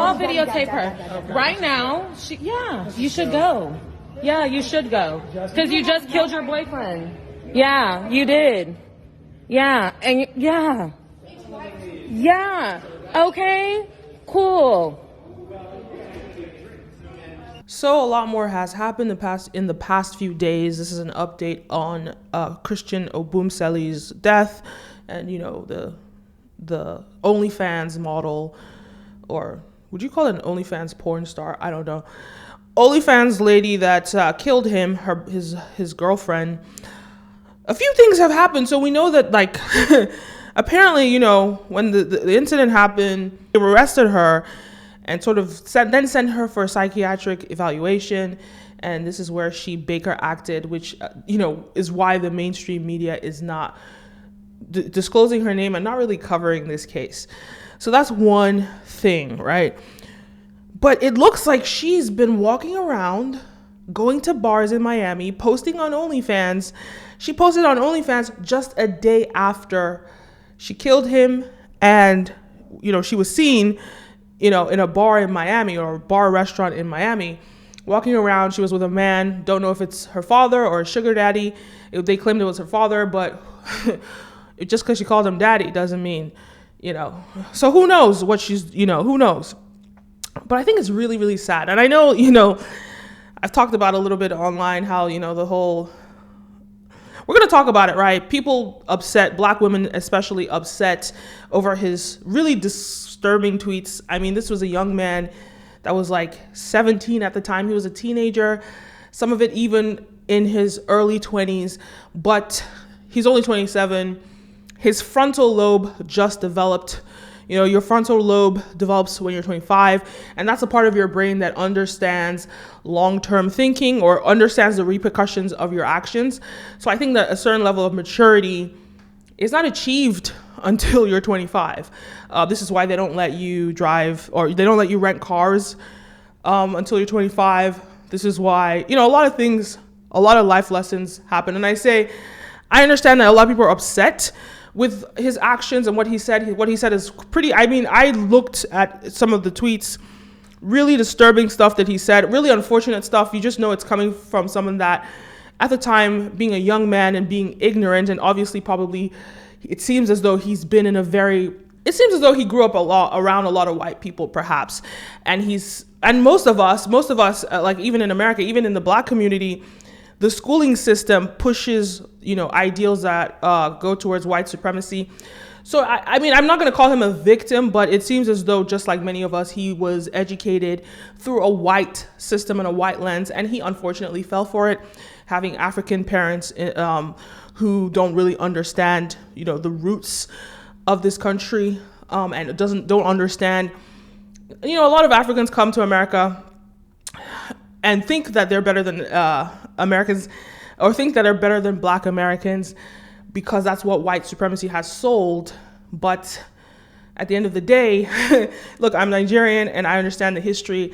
I'll videotape her. Right now, you should go. Yeah, you should go. Because you just killed your boyfriend. Yeah, you did. Yeah, and yeah. Okay, cool. So a lot more has happened in the past few days. This is an update on Christian Obumseli's death, and the OnlyFans model, or would you call it an OnlyFans porn star? I don't know. OnlyFans lady that killed him, his girlfriend. A few things have happened, so we know that apparently when the incident happened, they arrested her and sort of sent her for a psychiatric evaluation, and this is where she Baker acted, which is why the mainstream media is not disclosing her name and not really covering this case. So that's one thing, right? But it looks like she's been walking around, going to bars in Miami, posting on OnlyFans. She posted on OnlyFans just a day after she killed him, and she was seen in a bar in Miami, or a bar restaurant in Miami, walking around. She was with a man. Don't know if it's her father or a sugar daddy. They claimed it was her father, but just because she called him daddy doesn't mean, so who knows what she's, who knows. But I think it's really, really sad. And I know, I've talked about a little bit online how, the whole, we're going to talk about it, right? People upset, Black women especially upset over his really disturbing tweets. I mean, this was a young man that was like 17 at the time. He was a teenager, some of it even in his early 20s, but he's only 27. His frontal lobe just developed. Your frontal lobe develops when you're 25, and that's a part of your brain that understands long-term thinking or understands the repercussions of your actions. So I think that a certain level of maturity is not achieved until you're 25. This is why they don't let you drive, or they don't let you rent cars until you're 25. This is why, a lot of things, a lot of life lessons happen. And I understand that a lot of people are upset with his actions and what he said. What he said is pretty, I looked at some of the tweets, really disturbing stuff that he said, really unfortunate stuff. You just know it's coming from someone that, at the time, being a young man and being ignorant, and obviously probably, it seems as though he grew up around a lot of white people, perhaps. And most of us, like even in America, even in the Black community, the schooling system pushes, ideals that go towards white supremacy. So, I'm not going to call him a victim, but it seems as though, just like many of us, he was educated through a white system and a white lens, and he unfortunately fell for it, having African parents who don't really understand, the roots of this country, and don't understand. A lot of Africans come to America and think that they're better than Americans, or think that they're better than Black Americans, because that's what white supremacy has sold. But at the end of the day, look, I'm Nigerian and I understand the history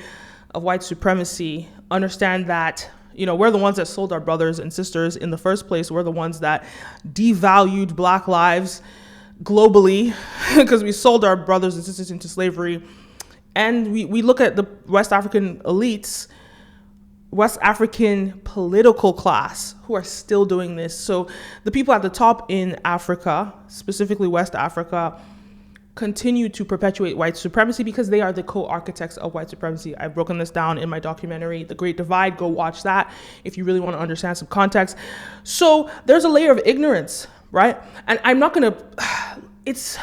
of white supremacy, understand that, we're the ones that sold our brothers and sisters in the first place. We're the ones that devalued Black lives globally because we sold our brothers and sisters into slavery. And we look at the West African elites, West African political class, who are still doing this. So the people at the top in Africa, specifically West Africa, continue to perpetuate white supremacy because they are the co-architects of white supremacy. I've broken this down in my documentary, The Great Divide. Go watch that if you really want to understand some context. So there's a layer of ignorance, right? And I'm not going to, it's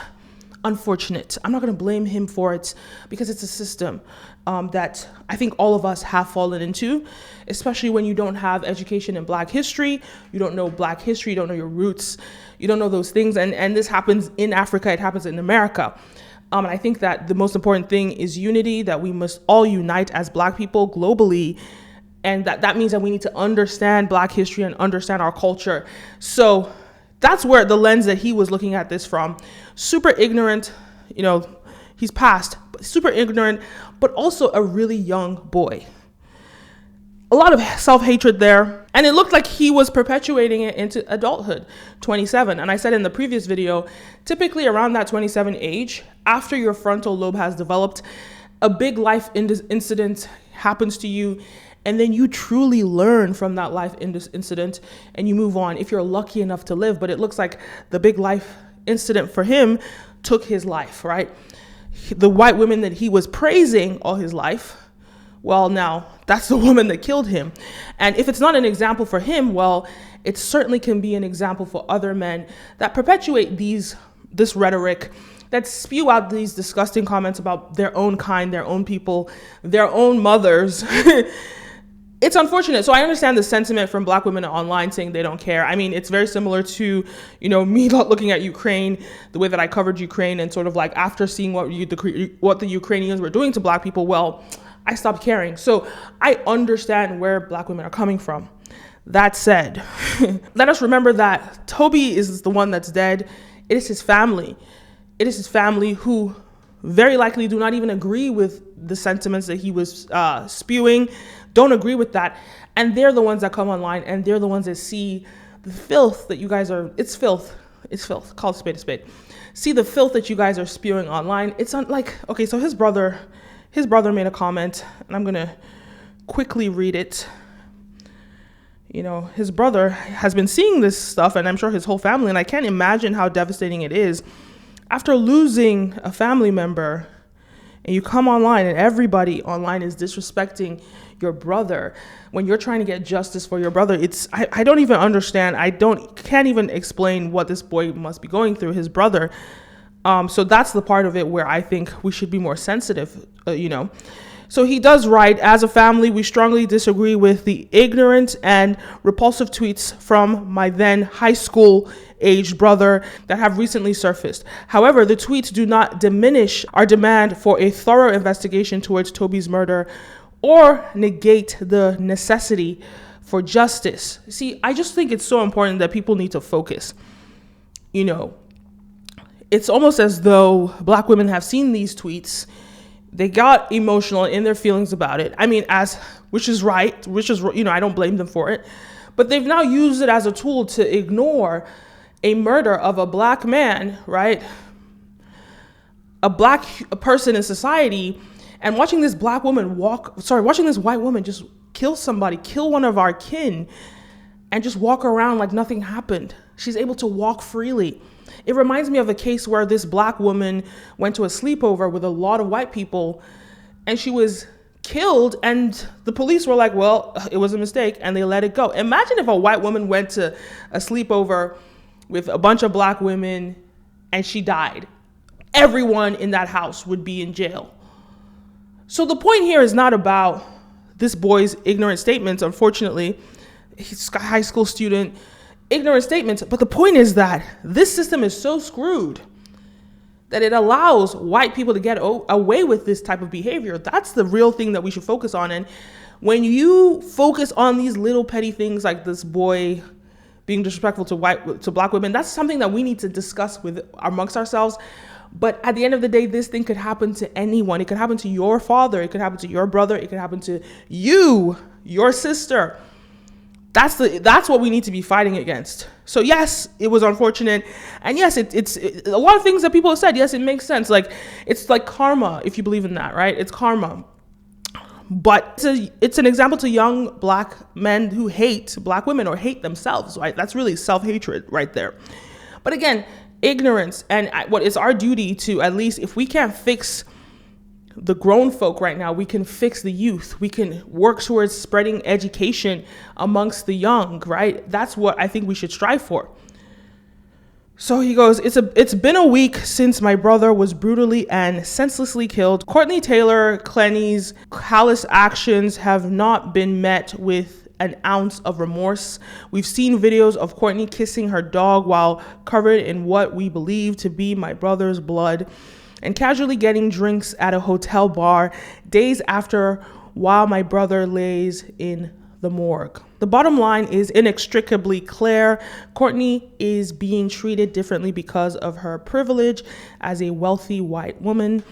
unfortunate. I'm not going to blame him for it because it's a system that I think all of us have fallen into, especially when you don't have education in Black history, you don't know Black history, you don't know your roots, you don't know those things. And this happens in Africa, it happens in America. And I think that the most important thing is unity, that we must all unite as Black people globally. And that means that we need to understand Black history and understand our culture. So that's where the lens that he was looking at this from. Super ignorant, he's passed, but super ignorant, but also a really young boy. A lot of self-hatred there. And it looked like he was perpetuating it into adulthood, 27. And I said in the previous video, typically around that 27 age, after your frontal lobe has developed, a big life incident happens to you, and then you truly learn from that life incident and you move on if you're lucky enough to live. But it looks like the big life incident for him took his life, right? The white women that he was praising all his life, well, now that's the woman that killed him. And if it's not an example for him, well, it certainly can be an example for other men that perpetuate this rhetoric, that spew out these disgusting comments about their own kind, their own people, their own mothers. It's unfortunate. So I understand the sentiment from Black women online saying they don't care. I mean, it's very similar to, me looking at Ukraine, the way that I covered Ukraine, and sort of like after seeing what the Ukrainians were doing to Black people, well, I stopped caring. So I understand where Black women are coming from. That said, let us remember that Toby is the one that's dead. It is his family. It is his family who very likely do not even agree with the sentiments that he was spewing, don't agree with that. And they're the ones that come online, and they're the ones that see the filth that you guys are, it's filth, call it a spade. See the filth that you guys are spewing online. It's okay, so his brother made a comment, and I'm gonna quickly read it. His brother has been seeing this stuff, and I'm sure his whole family, and I can't imagine how devastating it is. After losing a family member, and you come online and everybody online is disrespecting your brother when you're trying to get justice for your brother, I don't even understand. Can't even explain what this boy must be going through, his brother. So that's the part of it where I think we should be more sensitive, So he does write, as a family, we strongly disagree with the ignorant and repulsive tweets from my then high school aged brother that have recently surfaced. However, the tweets do not diminish our demand for a thorough investigation towards Toby's murder or negate the necessity for justice. See, I just think it's so important that people need to focus. It's almost as though Black women have seen these tweets. They got emotional in their feelings about it. I mean, which is right, I don't blame them for it. But they've now used it as a tool to ignore a murder of a Black man, right? A Black person in society, and watching this white woman just kill somebody, kill one of our kin, and just walk around like nothing happened. She's able to walk freely. It reminds me of a case where this Black woman went to a sleepover with a lot of white people, and she was killed, and the police were like, well, it was a mistake, and they let it go. Imagine if a white woman went to a sleepover with a bunch of Black women and she died. Everyone in that house would be in jail. So the point here is not about this boy's ignorant statements. Unfortunately, he's a high school student, ignorant statements. But the point is that this system is so screwed that it allows white people to get away with this type of behavior. That's the real thing that we should focus on. And when you focus on these little petty things like this boy being disrespectful to Black women, that's something that we need to discuss amongst ourselves. But at the end of the day, this thing could happen to anyone. It could happen to your father. It could happen to your brother. It could happen to you, your sister. That's what we need to be fighting against. So yes, it was unfortunate. And yes, it's a lot of things that people have said. Yes, it makes sense. Like, it's like karma, if you believe in that, right? It's karma. But it's an example to young Black men who hate Black women or hate themselves, right? That's really self-hatred right there. But again, ignorance, and what is our duty to, at least if we can't fix the grown folk right now, we can fix the youth. We can work towards spreading education amongst the young, right? That's what I think we should strive for. So he goes, it's been a week since my brother was brutally and senselessly killed. Courtney Tailor Clenny's callous actions have not been met with an ounce of remorse. We've seen videos of Courtney kissing her dog while covered in what we believe to be my brother's blood, and casually getting drinks at a hotel bar days after while my brother lays in the morgue. The bottom line is inextricably clear. Courtney is being treated differently because of her privilege as a wealthy white woman.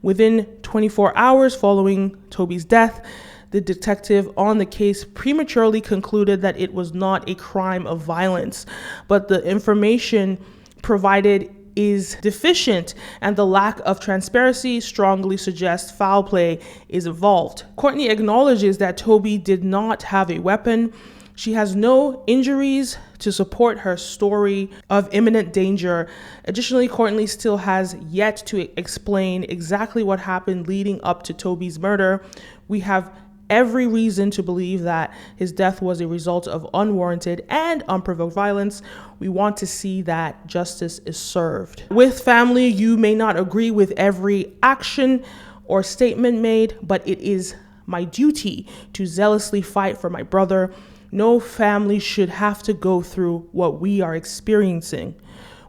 Within 24 hours following Toby's death, the detective on the case prematurely concluded that it was not a crime of violence, but the information provided is deficient, and the lack of transparency strongly suggests foul play is involved. Courtney acknowledges that Toby did not have a weapon. She has no injuries to support her story of imminent danger. Additionally, Courtney still has yet to explain exactly what happened leading up to Toby's murder. We have every reason to believe that his death was a result of unwarranted and unprovoked violence. We want to see that justice is served. With family, you may not agree with every action or statement made, but it is my duty to zealously fight for my brother. No family should have to go through what we are experiencing.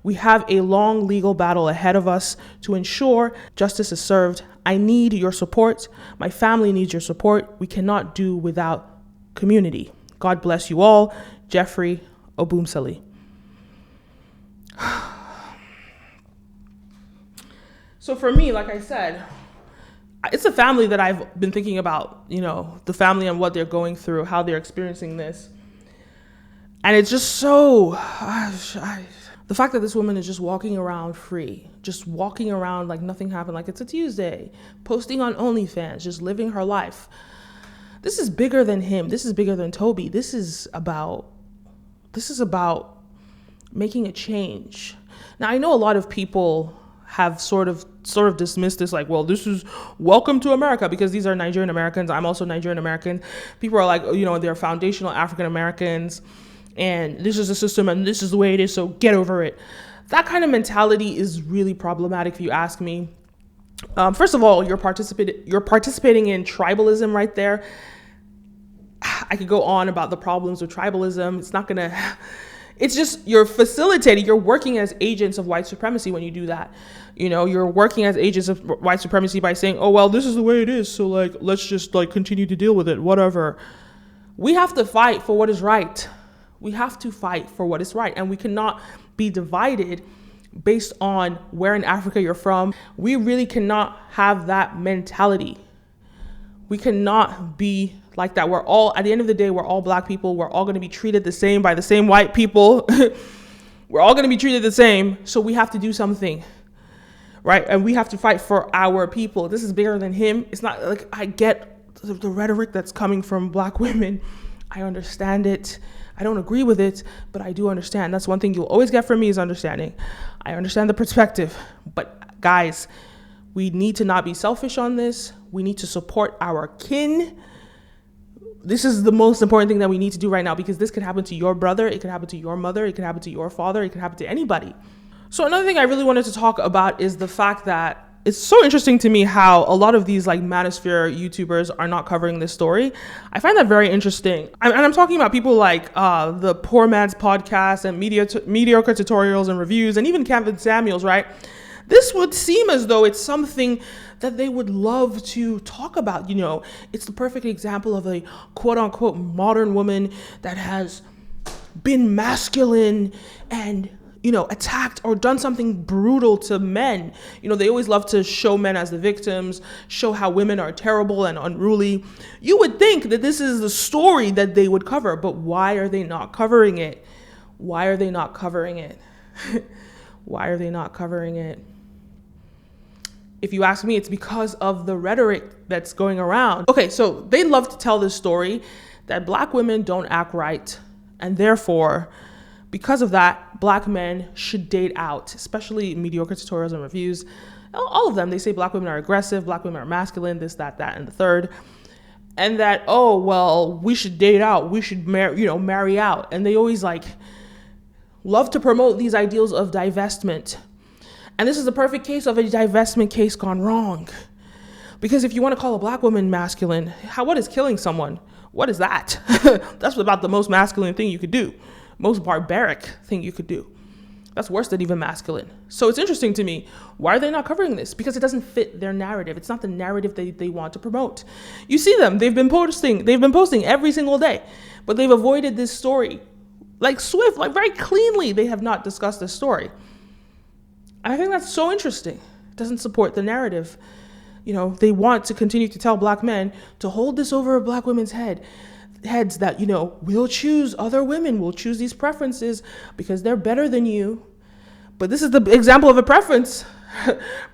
We have a long legal battle ahead of us to ensure justice is served. I need your support. My family needs your support. We cannot do without community. God bless you all. Jeffrey Obumseli. So for me, like I said, it's a family that I've been thinking about, the family and what they're going through, how they're experiencing this. And it's just so, the fact that this woman is just walking around free, just walking around like nothing happened, like it's a Tuesday, posting on OnlyFans, just living her life. This is bigger than him. This is bigger than Toby. This is about making a change. Now, I know a lot of people have sort of dismissed this, like, well, this is welcome to America, because these are Nigerian Americans. I'm also Nigerian American. People are like, they're foundational African Americans, and this is the system, and this is the way it is, so get over it. That kind of mentality is really problematic, if you ask me. First of all, you're participating in tribalism right there. I could go on about the problems with tribalism. It's just, you're facilitating, you're working as agents of white supremacy when you do that. You're working as agents of white supremacy by saying, oh, well, this is the way it is, so let's just continue to deal with it, whatever. We have to fight for what is right. We have to fight for what is right, and we cannot be divided based on where in Africa you're from. We really cannot have that mentality. We cannot be like that. At the end of the day, we're all black people. We're all going to be treated the same by the same white people. We're all going to be treated the same. So we have to do something, right? And we have to fight for our people. This is bigger than him. It's not like, I get the rhetoric that's coming from black women. I understand it. I don't agree with it, but I do understand. That's one thing you'll always get from me, is understanding. I understand the perspective, but guys, we need to not be selfish on this. We need to support our kin. This is the most important thing that we need to do right now, because this could happen to your brother, it could happen to your mother, it could happen to your father, it could happen to anybody. So another thing I really wanted to talk about is the fact that it's so interesting to me how a lot of these manosphere YouTubers are not covering this story. I find that very interesting. And I'm talking about people like the Poor Man's Podcast and Mediocre Tutorials and Reviews, and even Kevin Samuels, right? This would seem as though it's something that they would love to talk about. It's the perfect example of a quote unquote modern woman that has been masculine and attacked or done something brutal to men. They always love to show men as the victims, show how women are terrible and unruly. You would think that this is the story that they would cover, but why are they not covering it? Why are they not covering it? Why are they not covering it? If you ask me, it's because of the rhetoric that's going around. Okay, so they love to tell this story that black women don't act right, and therefore, because of that, black men should date out, especially Mediocre Tutorials and Reviews. All of them, they say black women are aggressive, black women are masculine, this, that, and the third. And that, oh, well, we should date out, we should marry out. And they always love to promote these ideals of divestment. And this is the perfect case of a divestment case gone wrong. Because if you want to call a black woman masculine, what is killing someone? What is that? That's about the most masculine thing you could do. Most barbaric thing you could do. That's worse than even masculine. So it's interesting to me. Why are they not covering this? Because it doesn't fit their narrative. It's not the narrative they want to promote. You see them. They've been posting every single day. But they've avoided this story. Swift, very cleanly, they have not discussed this story. And I think that's so interesting. It doesn't support the narrative. They want to continue to tell black men to hold this over black women's heads that, we'll choose other women, we'll choose these preferences because they're better than you. But this is the example of a preference.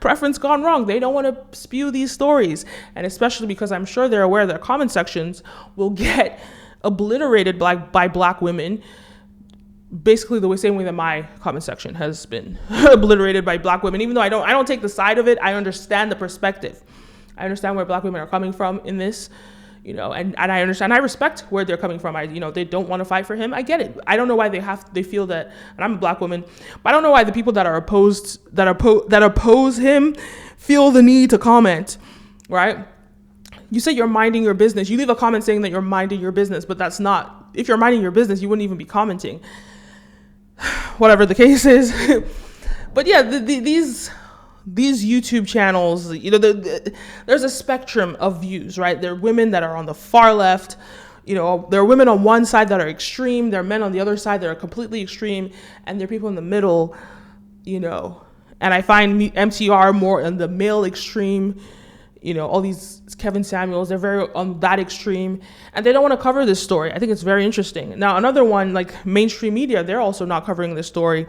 Preference gone wrong. They don't want to spew these stories. And especially because I'm sure they're aware their comment sections will get obliterated by black women, basically the same way that my comment section has been obliterated by black women. Even though I don't take the side of it, I understand the perspective. I understand where black women are coming from in this, and I understand, I respect where they're coming from. They don't want to fight for him. I get it. I don't know why they feel that, and I'm a black woman, but I don't know why the people that oppose him feel the need to comment, right? You say you're minding your business. You leave a comment saying that you're minding your business, but that's not, if you're minding your business, you wouldn't even be commenting. Whatever the case is. But yeah, these YouTube channels, there's a spectrum of views, right? There are women that are on the far left. There are women on one side that are extreme. There are men on the other side that are completely extreme. And there are people in the middle, and I find MTR more in the male extreme. All these Kevin Samuels, they're very on that extreme, and they don't want to cover this story. I think it's very interesting. Now, another one, like mainstream media, they're also not covering this story.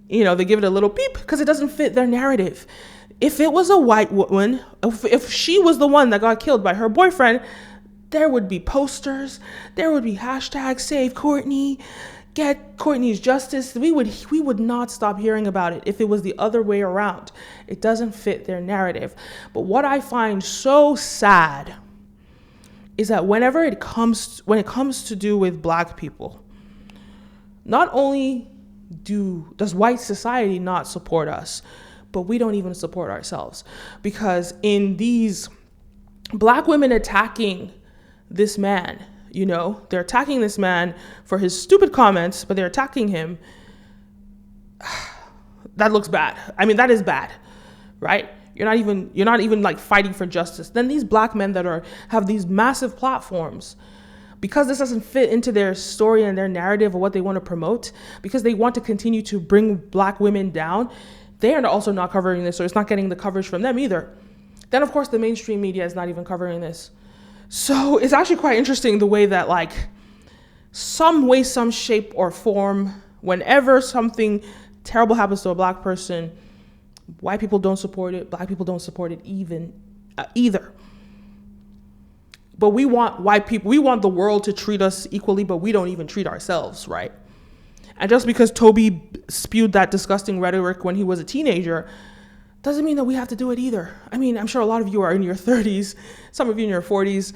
They give it a little beep because it doesn't fit their narrative. If it was a white woman, if she was the one that got killed by her boyfriend, there would be posters, there would be hashtags, save Courtney, get Courtney's justice. We would not stop hearing about it if it was the other way around. It doesn't fit their narrative. But what I find so sad is that when it comes to do with black people, not only does white society not support us, but we don't even support ourselves. Because in these black women attacking this man, they're attacking this man for his stupid comments, but they're attacking him. That looks bad. I mean, that is bad, right? You're not even like fighting for justice. Then these black men that have these massive platforms, because this doesn't fit into their story and their narrative of what they want to promote, because they want to continue to bring black women down, they are also not covering this, so it's not getting the coverage from them either. Then, of course, the mainstream media is not even covering this. So it's actually quite interesting the way that, like, some way, some shape or form, whenever something terrible happens to a black person, white people don't support it, black people don't support it either. But we want we want the world to treat us equally, but we don't even treat ourselves right. And just because Toby spewed that disgusting rhetoric when he was a teenager doesn't mean that we have to do it either. I mean, I'm sure a lot of you are in your 30s, some of you in your 40s,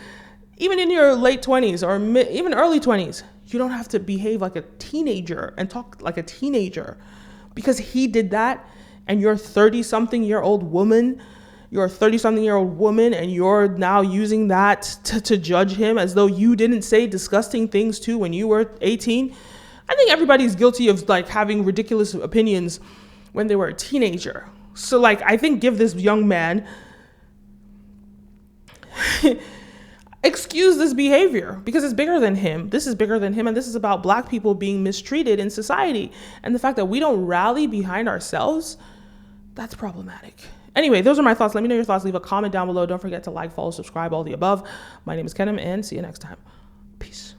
even in your late 20s or even early 20s. You don't have to behave like a teenager and talk like a teenager because he did that, and you're 30-something-year-old woman, and you're now using that to judge him as though you didn't say disgusting things too when you were 18. I think everybody's guilty of like having ridiculous opinions when they were a teenager. So like, I think give this young man excuse this behavior because it's bigger than him. This is bigger than him, and this is about black people being mistreated in society. And the fact that we don't rally behind ourselves, that's problematic. Anyway, those are my thoughts. Let me know your thoughts. Leave a comment down below. Don't forget to like, follow, subscribe, all the above. My name is Kenim, and see you next time. Peace.